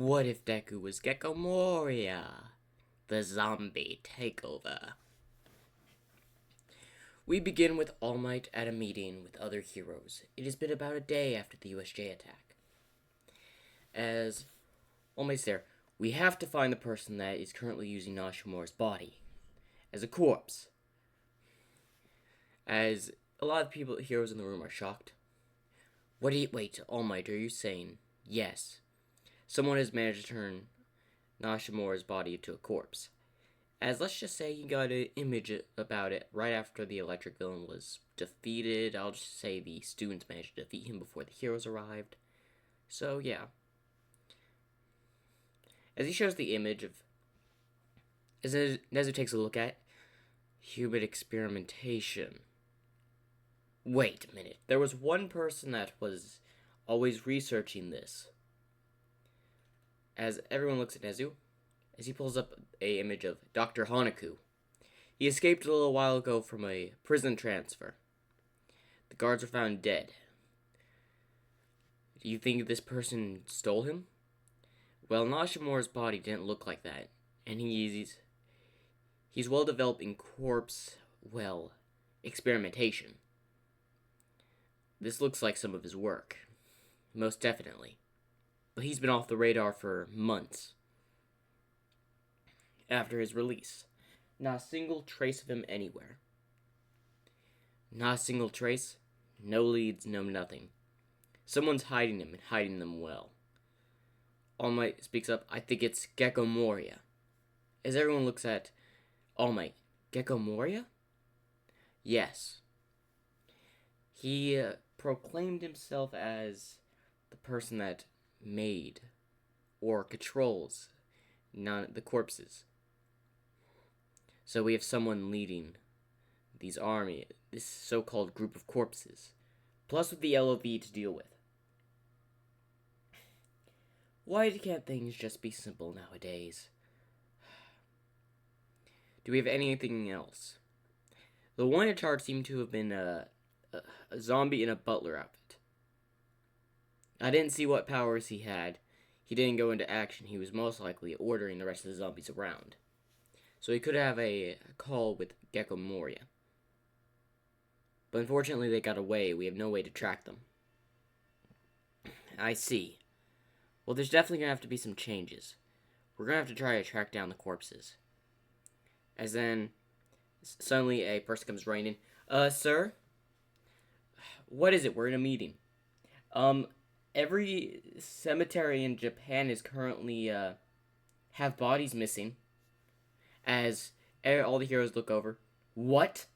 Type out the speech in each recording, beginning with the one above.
What if Deku was Gecko Moria? The zombie takeover. We begin with All Might at a meeting with other heroes. It has been about a day after the USJ attack. As All Might's there, we have to find the person that is currently using Nashimura's body as a corpse. As a lot of heroes in the room are shocked. Wait, All Might, are you saying yes? Someone has managed to turn Nashimura's body into a corpse. As let's just say you got an image about it right after the electric villain was defeated. I'll just say the students managed to defeat him before the heroes arrived. So yeah. As he shows the image of, as Nezu takes a look at human experimentation. Wait a minute. There was one person that was always researching this. As everyone looks at Nezu, as he pulls up a image of Dr. Hanaku. He escaped a little while ago from a prison transfer. The guards were found dead. Do you think this person stole him? Well, Nashimura's body didn't look like that, and he's well developed in corpse, experimentation. This looks like some of his work. Most definitely. But he's been off the radar for months. After his release. Not a single trace of him anywhere. Not a single trace. No leads, no nothing. Someone's hiding him and hiding them well. All Might speaks up. I think it's Gecko Moria. As everyone looks at All Might. Gecko Moria? Yes. He proclaimed himself as the person that made or controls the corpses. So we have someone leading this so-called group of corpses, plus with the LOV to deal with. Why can't things just be simple nowadays? Do we have anything else? The one in charge seemed to have been a zombie in a butler outfit. I didn't see what powers he had. He didn't go into action. He was most likely ordering the rest of the zombies around. So he could have a call with Gecko Moria. But unfortunately they got away. We have no way to track them. I see. Well, there's definitely going to have to be some changes. We're going to have to try to track down the corpses. As then, suddenly a person comes running in. Sir? What is it? We're in a meeting. Every cemetery in Japan is currently, have bodies missing. As all the heroes look over. What?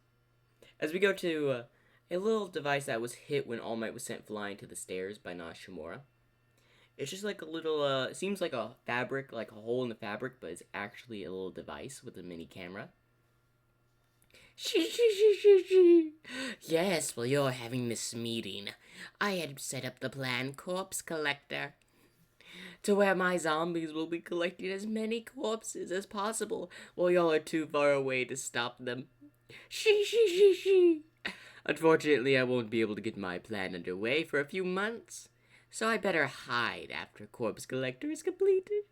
As we go to a little device that was hit when All Might was sent flying to the stairs by Nashimura. It's just like a little, it seems like a fabric, like a hole in the fabric, but it's actually a little device with a mini camera. Yes, well, you're having this meeting. I had set up the plan, Corpse Collector, to where my zombies will be collecting as many corpses as possible while y'all are too far away to stop them. Unfortunately, I won't be able to get my plan underway for a few months, so I better hide after Corpse Collector is completed.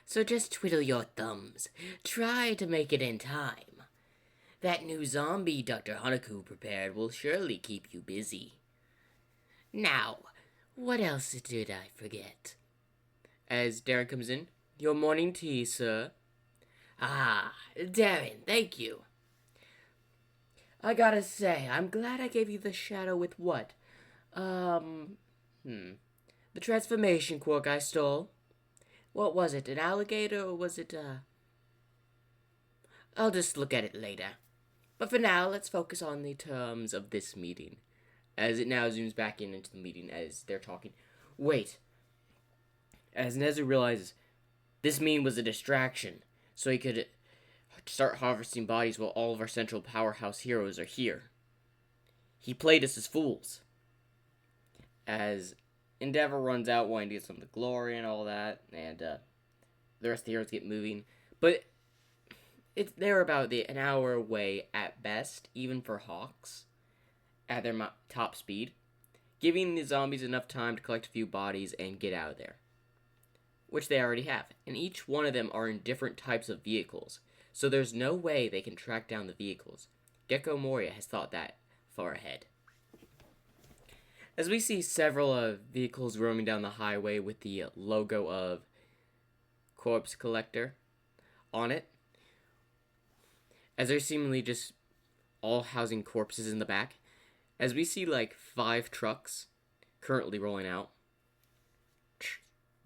So just twiddle your thumbs. Try to make it in time. That new zombie Dr. Hanaku prepared will surely keep you busy. Now, what else did I forget? As Darren comes in. Your morning tea, sir. Ah, Darren, thank you. I gotta say, I'm glad I gave you the shadow with what? The transformation quirk I stole. What was it, an alligator, or was it, I'll just look at it later. But for now, let's focus on the terms of this meeting. As it now zooms back into the meeting as they're talking. Wait. As Nezu realizes, this meeting was a distraction, so he could start harvesting bodies while all of our central powerhouse heroes are here. He played us as fools. As Endeavor runs out wanting to get some of the glory and all that, and the rest of the heroes get moving. But they're about an hour away at best, even for Hawks, at their top speed. giving the zombies enough time to collect a few bodies and get out of there, which they already have, and each one of them are in different types of vehicles, so there's no way they can track down the vehicles. Gecko Moria has thought that far ahead. As we see several vehicles roaming down the highway with the logo of Corpse Collector on it, as they're seemingly just all housing corpses in the back, as we see like 5 trucks currently rolling out.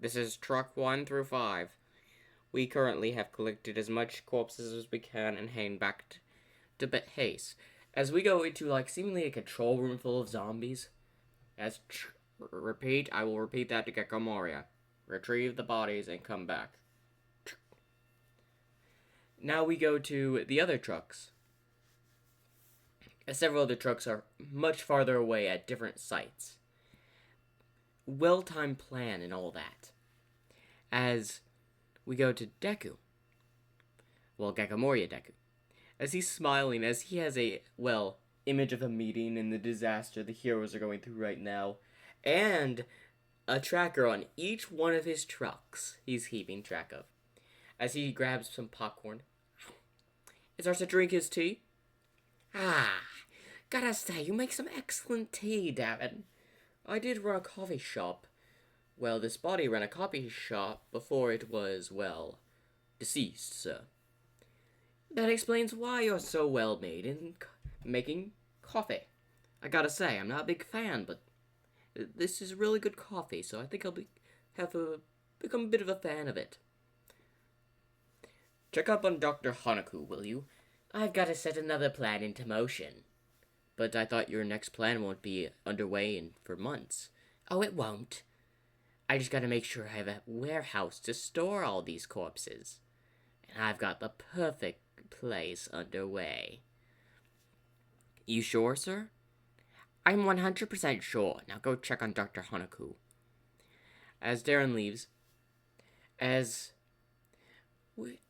This is truck 1 through 5. We currently have collected as much corpses as we can and heading back to base. As we go into like seemingly a control room full of zombies. Repeat, I will repeat that to Gecko Moria. Retrieve the bodies and come back. Now we go to the other trucks. As several other trucks are much farther away at different sites. Well-timed plan and all that. As we go to Deku. Well, Gecko Moria Deku. As he's smiling, as he has a, image of a meeting and the disaster the heroes are going through right now. And a tracker on each one of his trucks he's keeping track of. As he grabs some popcorn. He starts to drink his tea. Gotta say, you make some excellent tea, Davin. I did run a coffee shop. Well, this body ran a coffee shop before it was, deceased, sir. That explains why you're so well made in making coffee. I gotta say, I'm not a big fan, but this is really good coffee, so I think I'll become a bit of a fan of it. Check up on Dr. Hanaku, will you? I've got to set another plan into motion. But I thought your next plan won't be underway for months. Oh, it won't. I just gotta make sure I have a warehouse to store all these corpses. And I've got the perfect place underway. You sure, sir? I'm 100% sure. Now go check on Dr. Hanaku. As Darren leaves,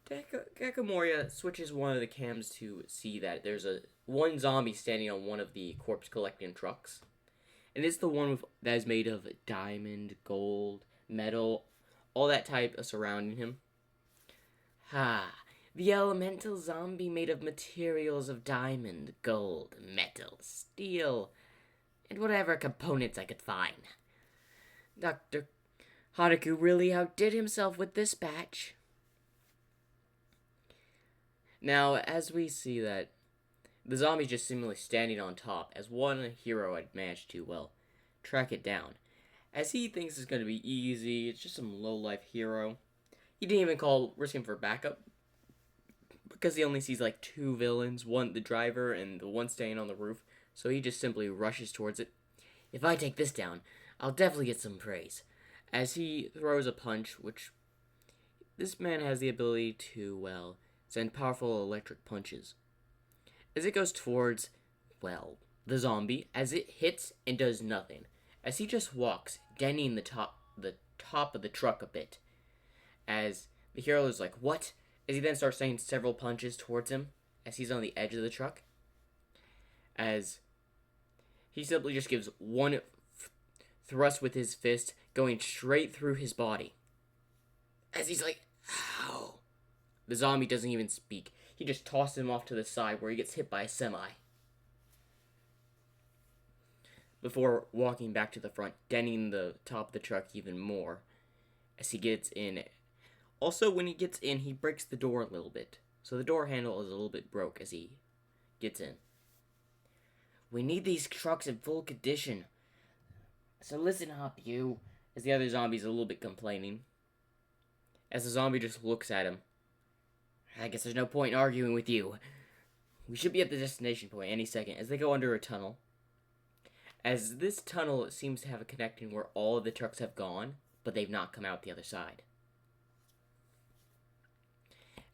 Gecko Moria switches one of the cams to see that there's one zombie standing on one of the corpse collecting trucks. And it's the one that is made of diamond, gold, metal, all that type of surrounding him. The elemental zombie made of materials of diamond, gold, metal, steel, and whatever components I could find. Dr. Hanaku really outdid himself with this batch. Now, as we see that the zombie's just seemingly standing on top, as one hero had managed to, track it down. As he thinks it's going to be easy, it's just some low-life hero. He didn't even risk him for backup, because he only sees like 2 villains, one the driver and the one staying on the roof, so he just simply rushes towards it. If I take this down, I'll definitely get some praise. As he throws a punch, which this man has the ability to, send powerful electric punches. As it goes towards, the zombie, as it hits and does nothing. As he just walks, denting the top of the truck a bit. As the hero is like, what? As he then starts sending several punches towards him, as he's on the edge of the truck. As he simply just gives one thrust with his fist, going straight through his body. As he's like, ow. The zombie doesn't even speak. He just tosses him off to the side where he gets hit by a semi. Before walking back to the front, denting the top of the truck even more as he gets in. Also, when he gets in, he breaks the door a little bit. So the door handle is a little bit broke as he gets in. We need these trucks in full condition. So listen up, you. As the other zombie's a little bit complaining. As the zombie just looks at him. I guess there's no point in arguing with you. We should be at the destination point any second as they go under a tunnel. As this tunnel seems to have a connecting where all of the trucks have gone, but they've not come out the other side.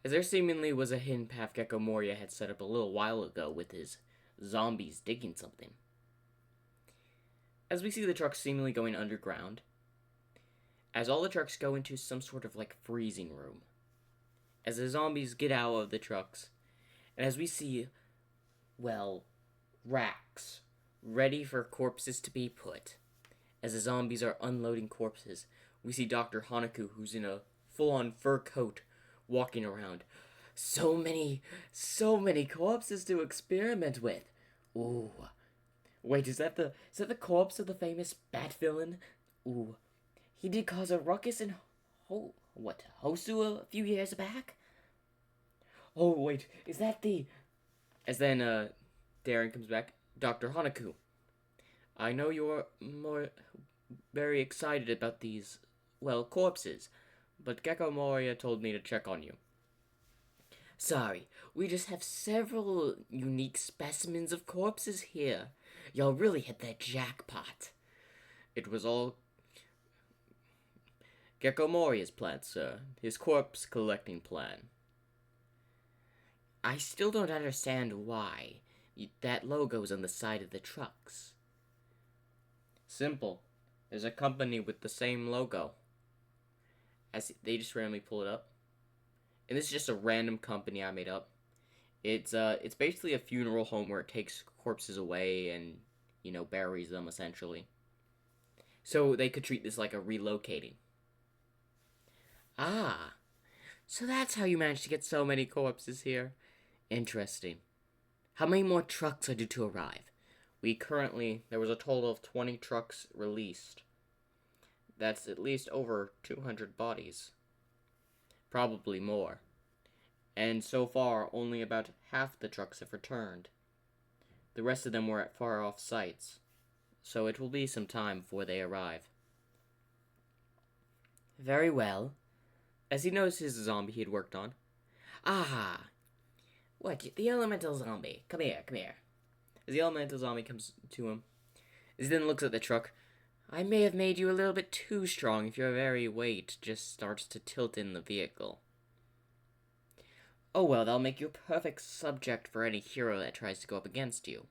As there seemingly was a hidden path Gecko Moria had set up a little while ago with his zombies digging something. As we see the trucks seemingly going underground, as all the trucks go into some sort of freezing room. As the zombies get out of the trucks, and as we see, racks ready for corpses to be put. As the zombies are unloading corpses, we see Dr. Hanaku, who's in a full-on fur coat, walking around. So many corpses to experiment with. Ooh. Wait, is that the corpse of the famous bat villain? Ooh. He did cause a ruckus in Hosu a few years back? Oh wait, is that the As then Darren comes back, Dr. Hanaku. I know you're very excited about these, well, corpses, but Gecko Moria told me to check on you. Sorry, we just have several unique specimens of corpses here. Y'all really hit that jackpot. It was all Gecko Moria's plan, sir. His corpse collecting plan. I still don't understand why that logo's on the side of the trucks. Simple. There's a company with the same logo. As they just randomly pull it up. And this is just a random company I made up. It's basically a funeral home where it takes corpses away and, buries them essentially. So they could treat this like a relocating. Ah, so that's how you managed to get so many corpses here. Interesting. How many more trucks are due to arrive? There was a total of 20 trucks released. That's at least over 200 bodies. Probably more. And so far, only about half the trucks have returned. The rest of them were at far off sites, so it will be some time before they arrive. Very well. As he notices the zombie he had worked on. Aha! What? The elemental zombie. Come here. As the elemental zombie comes to him, as he then looks at the truck, I may have made you a little bit too strong if your very weight just starts to tilt in the vehicle. Oh well, that'll make you a perfect subject for any hero that tries to go up against you.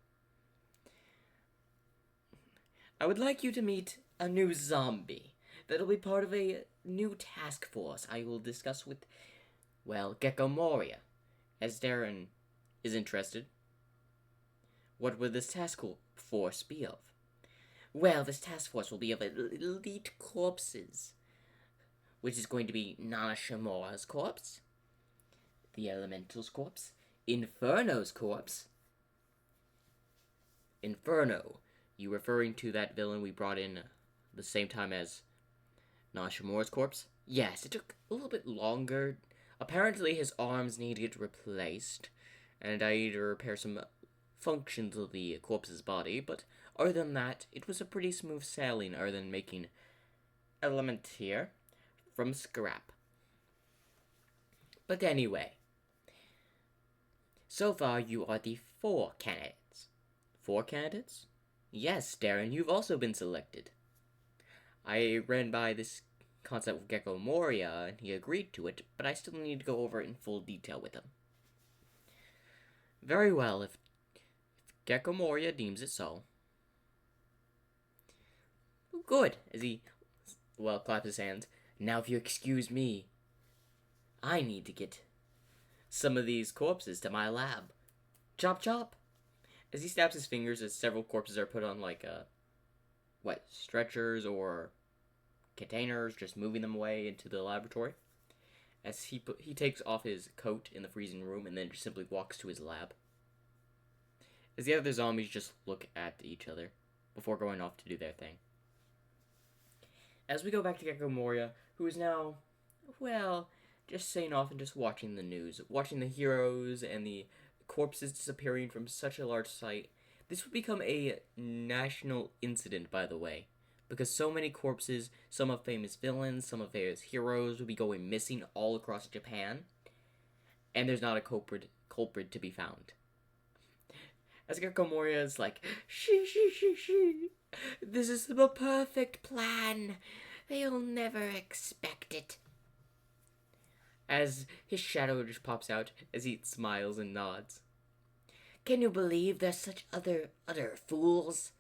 I would like you to meet a new zombie that'll be part of a new task force I will discuss with, Gecko Moria, as Darren is interested. What would this task force be of? Well, this task force will be of elite corpses, which is going to be Nana Shimura's corpse, the Elemental's corpse, Inferno's corpse. Inferno, you referring to that villain we brought in the same time as Nana Shimura's corpse? Yes, it took a little bit longer. Apparently his arms need to get replaced, and I need to repair some functions of the corpse's body, but other than that, it was a pretty smooth sailing other than making element here from scrap. But anyway, so far you are the 4 candidates. 4 candidates? Yes, Darren, you've also been selected. I ran by this concept with Gecko Moria, and he agreed to it, but I still need to go over it in full detail with him. Very well, if Gecko Moria deems it so. Good, as he, claps his hands. Now if you excuse me, I need to get some of these corpses to my lab. Chop chop. As he snaps his fingers as several corpses are put on stretchers or containers, just moving them away into the laboratory. As he takes off his coat in the freezing room and then just simply walks to his lab. As the other zombies just look at each other before going off to do their thing. As we go back to Gecko Moria, who is now, just staying off and just watching the news, watching the heroes and the corpses disappearing from such a large site. This would become a national incident, by the way, because so many corpses, some of famous villains, some of famous heroes, would be going missing all across Japan, and there's not a culprit to be found. As Gecko Moria is like, she. This is the perfect plan. They'll never expect it. As his shadow just pops out as he smiles and nods. Can you believe there's such utter fools?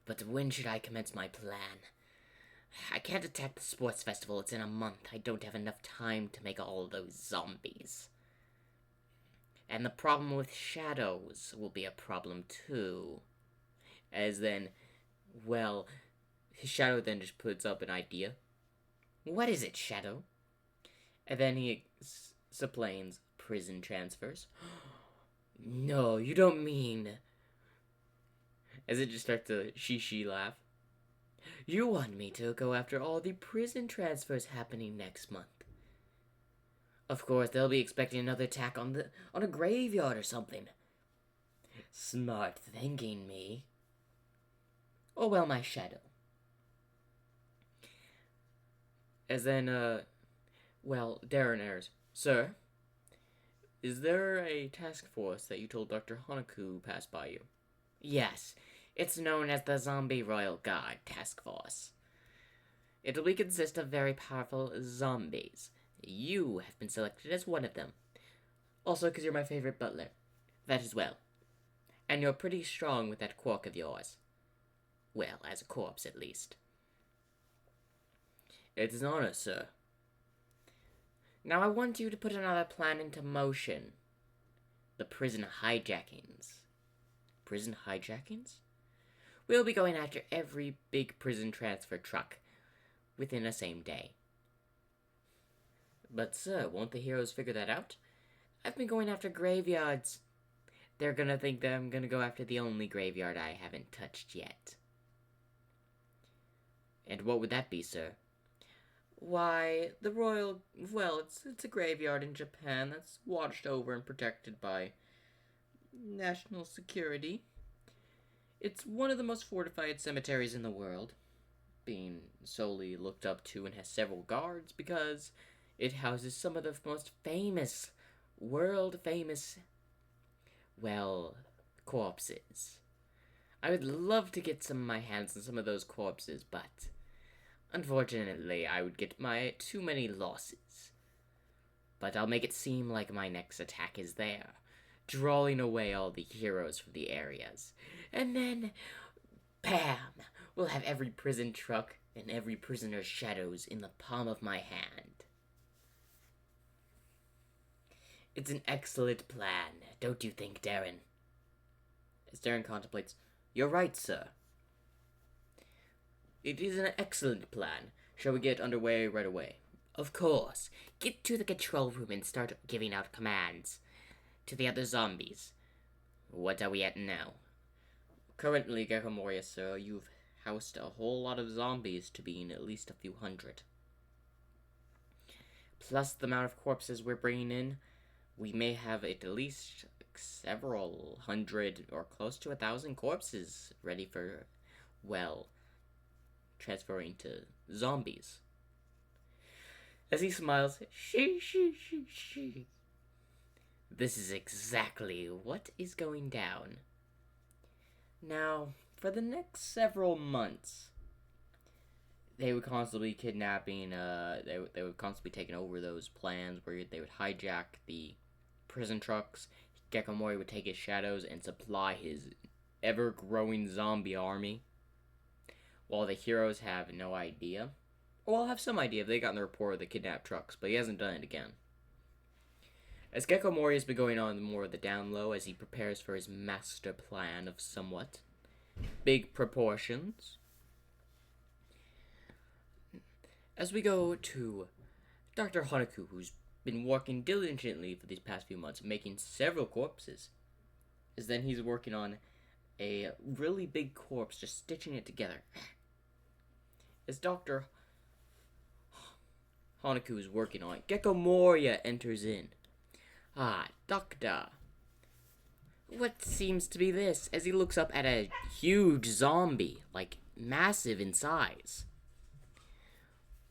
But when should I commence my plan? I can't attack the sports festival. It's in a month. I don't have enough time to make all those zombies. And the problem with shadows will be a problem too. As then, His Shadow then just puts up an idea. What is it, Shadow? And then he explains prison transfers. No, you don't mean... As it just starts to she laugh. You want me to go after all the prison transfers happening next month. Of course, they'll be expecting another attack on a graveyard or something. Smart thinking, me. Oh well, my Shadow. As then, Darren airs. Sir, is there a task force that you told Dr. Hanaku passed by you? Yes, it's known as the Zombie Royal Guard Task Force. It'll consist of very powerful zombies. You have been selected as one of them. Also, because you're my favorite butler. That as well. And you're pretty strong with that quirk of yours. Well, as a corpse, at least. It's an honor, sir. Now I want you to put another plan into motion. The prison hijackings. Prison hijackings? We'll be going after every big prison transfer truck within the same day. But, sir, won't the heroes figure that out? I've been going after graveyards. They're gonna think that I'm gonna go after the only graveyard I haven't touched yet. And what would that be, sir? Why, the royal... Well, it's a graveyard in Japan that's watched over and protected by national security. It's one of the most fortified cemeteries in the world, being solely looked up to and has several guards because it houses some of the most famous, world-famous, corpses. I would love to get my hands on some of those corpses, but unfortunately, I would get too many losses. But I'll make it seem like my next attack is there, drawing away all the heroes from the areas. And then, bam! We'll have every prison truck and every prisoner's shadows in the palm of my hand. It's an excellent plan, don't you think, Darren? As Darren contemplates, you're right, sir. It is an excellent plan. Shall we get underway right away? Of course. Get to the control room and start giving out commands to the other zombies. What are we at now? Currently, Gecko Moria, sir, you've housed a whole lot of zombies to being at least a few hundred. Plus the amount of corpses we're bringing in, we may have at least several hundred or close to 1,000 corpses ready for, transferring to zombies. As he smiles, she. This is exactly what is going down. Now, for the next several months, they would constantly be kidnapping, they would constantly be taking over those plans where they would hijack the prison trucks. Gecko Moria would take his shadows and supply his ever-growing zombie army, while the heroes have no idea. Well, have some idea if they got the report of the kidnapped trucks, but he hasn't done it again. As Gecko Moria has been going on more of the down low as he prepares for his master plan of somewhat big proportions. As we go to Dr. Hanaku, who's been working diligently for these past few months, making several corpses, as then he's working on a really big corpse, just stitching it together. As Dr. Hanaku is working on it, Gecko Moria enters in. Ah, Doctor. What seems to be this? As he looks up at a huge zombie, massive in size.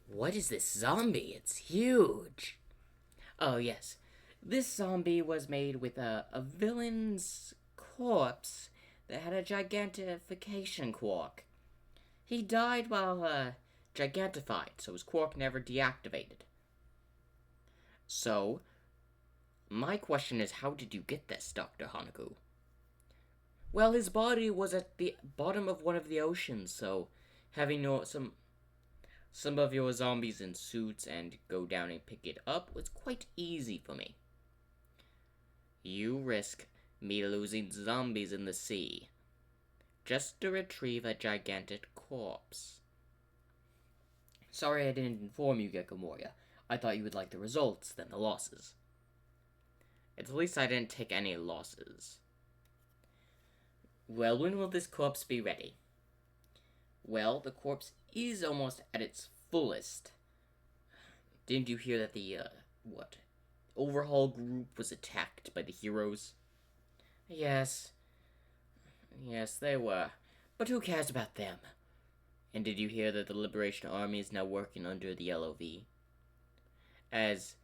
What is this zombie? It's huge. Oh, yes. This zombie was made with a villain's corpse that had a gigantification quirk. He died while gigantified, so his quirk never deactivated. So, my question is, how did you get this, Dr. Hanaku? Well, his body was at the bottom of one of the oceans, so having some of your zombies in suits and go down and pick it up was quite easy for me. You risk me losing zombies in the sea just to retrieve a gigantic corpse. Sorry I didn't inform you, Gecko Moria. I thought you would like the results than the losses. At least I didn't take any losses. Well, when will this corpse be ready? Well, the corpse is almost at its fullest. Didn't you hear that the, overhaul group was attacked by the heroes? Yes. Yes, they were. But who cares about them? And did you hear that the Liberation Army is now working under the LOV? As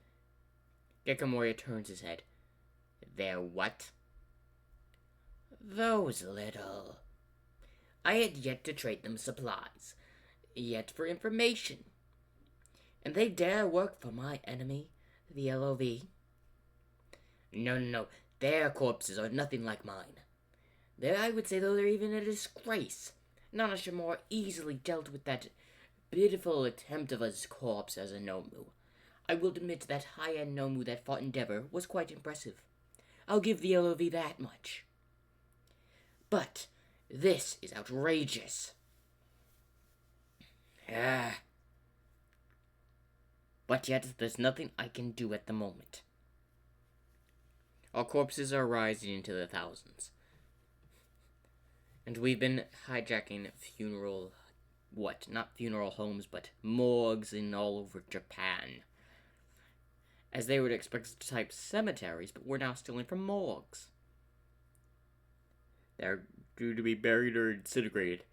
Gecko Moria turns his head. They're what? Those little. I had yet to trade them supplies, yet for information. And they dare work for my enemy, the LOV? No. Their corpses are nothing like mine. I would say, though, they're even a disgrace. Nana Shimura easily dealt with that pitiful attempt of a corpse as a Nomu. I will admit that high-end Nomu that fought Endeavor was quite impressive. I'll give the LOV that much. But this is outrageous. But yet, there's nothing I can do at the moment. Our corpses are rising into the thousands. And we've been hijacking not funeral homes, but morgues in all over Japan. As they would expect us to type cemeteries, but we're now stealing from morgues. They're due to be buried or disintegrated.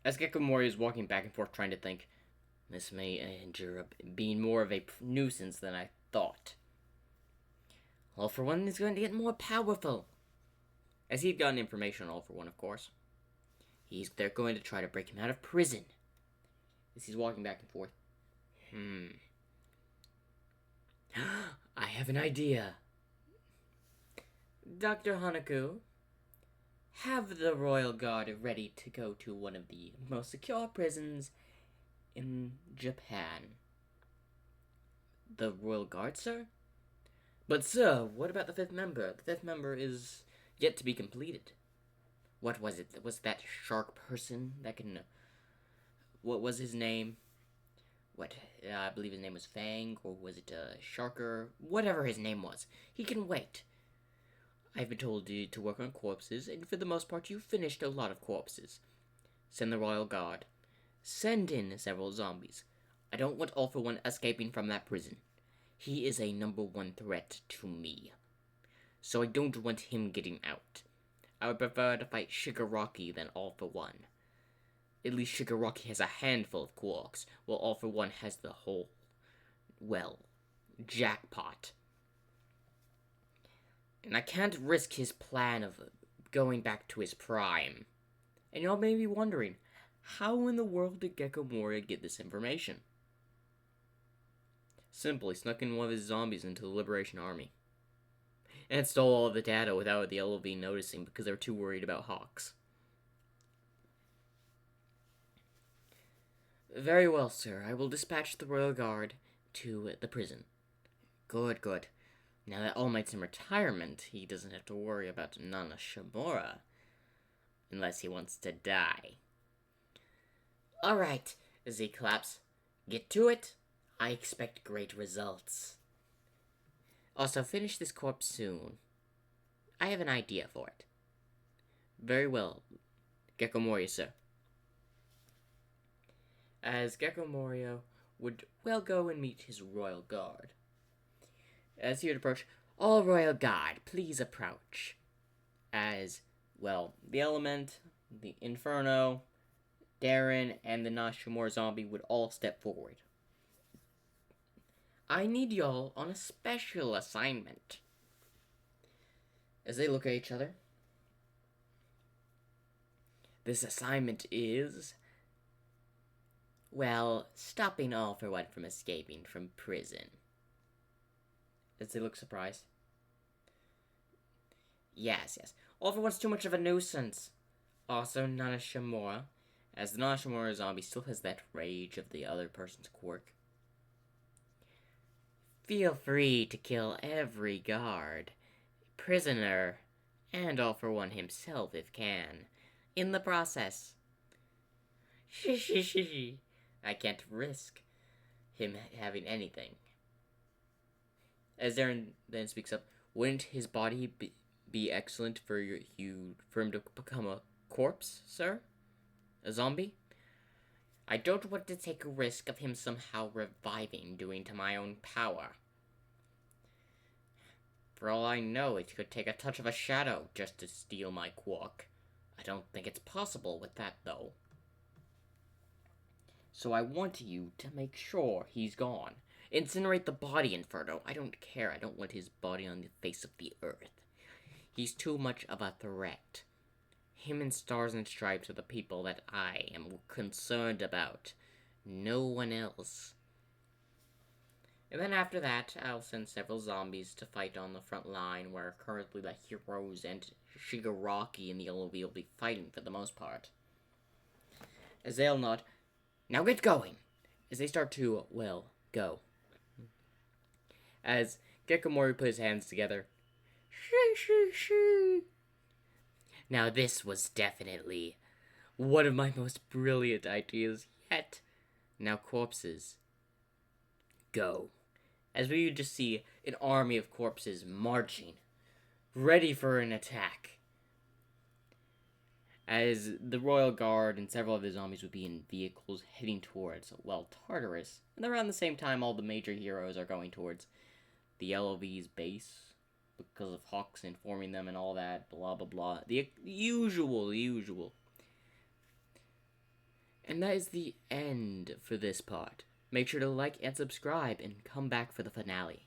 As Gecko Moria is walking back and forth trying to think, this may endure up being more of a nuisance than I thought. All for One is going to get more powerful. As he'd gotten information on All for One, of course. They're going to try to break him out of prison. As he's walking back and forth. I have an idea. Dr. Hanaku, have the Royal Guard ready to go to one of the most secure prisons in Japan. The Royal Guard, sir? But, sir, what about the fifth member? The fifth member is yet to be completed. What was it? Was that shark person that can... What was his name? I believe his name was Fang, or was it Sharker? Whatever his name was. He can wait. I've been told to work on corpses, and for the most part you've finished a lot of corpses. Send the Royal Guard. Send in several zombies. I don't want All for One escaping from that prison. He is a number one threat to me. So I don't want him getting out. I would prefer to fight Shigaraki than All for One. At least Shigaraki has a handful of quarks, while All for One has the whole, jackpot. And I can't risk his plan of going back to his prime. And y'all may be wondering, how in the world did Gecko Moria get this information? Simply snuck in one of his zombies into the Liberation Army. And stole all of the data without the LOV noticing because they were too worried about Hawks. Very well, sir. I will dispatch the Royal Guard to the prison. Good. Now that All Might's in retirement, he doesn't have to worry about Nana Shimura. Unless he wants to die. Alright, Z claps. Get to it. I expect great results. Also, finish this corpse soon. I have an idea for it. Very well, Gecko Moria, sir. As Gecko Moria would go and meet his Royal Guard. As he would approach, all Royal Guard, please approach. As, the Element, the Inferno, Darren, and the Nashimura zombie would all step forward. I need y'all on a special assignment. As they look at each other. This assignment is... stopping All for One from escaping from prison. As they look surprised. Yes. All for One's too much of a nuisance. Also, Nana Shimura, as the Nana Shimura zombie still has that rage of the other person's quirk. Feel free to kill every guard, prisoner, and All for One himself if can. in the process. I can't risk him having anything. As Darren then speaks up, wouldn't his body be excellent for for him to become a corpse, sir? A zombie? I don't want to take a risk of him somehow reviving due to my own power. For all I know, it could take a touch of a shadow just to steal my quark. I don't think it's possible with that, though. So I want you to make sure he's gone. Incinerate the body, Inferno. I don't care. I don't want his body on the face of the earth. He's too much of a threat. Him and Stars and Stripes are the people that I am concerned about. No one else. And then after that, I'll send several zombies to fight on the front line, where currently the heroes and Shigaraki and the LOV will be fighting for the most part. As they'll nod, now get going! As they start to, well, go. As Gecko Mori put his hands together. Now this was definitely one of my most brilliant ideas yet. Now corpses, go. As we just see an army of corpses marching, ready for an attack. As the Royal Guard and several of the zombies would be in vehicles heading towards, well, Tartarus. And around the same time, all the major heroes are going towards the LOV's base because of Hawks informing them and all that, blah, blah, blah. The usual. And that is the end for this part. Make sure to like and subscribe and come back for the finale.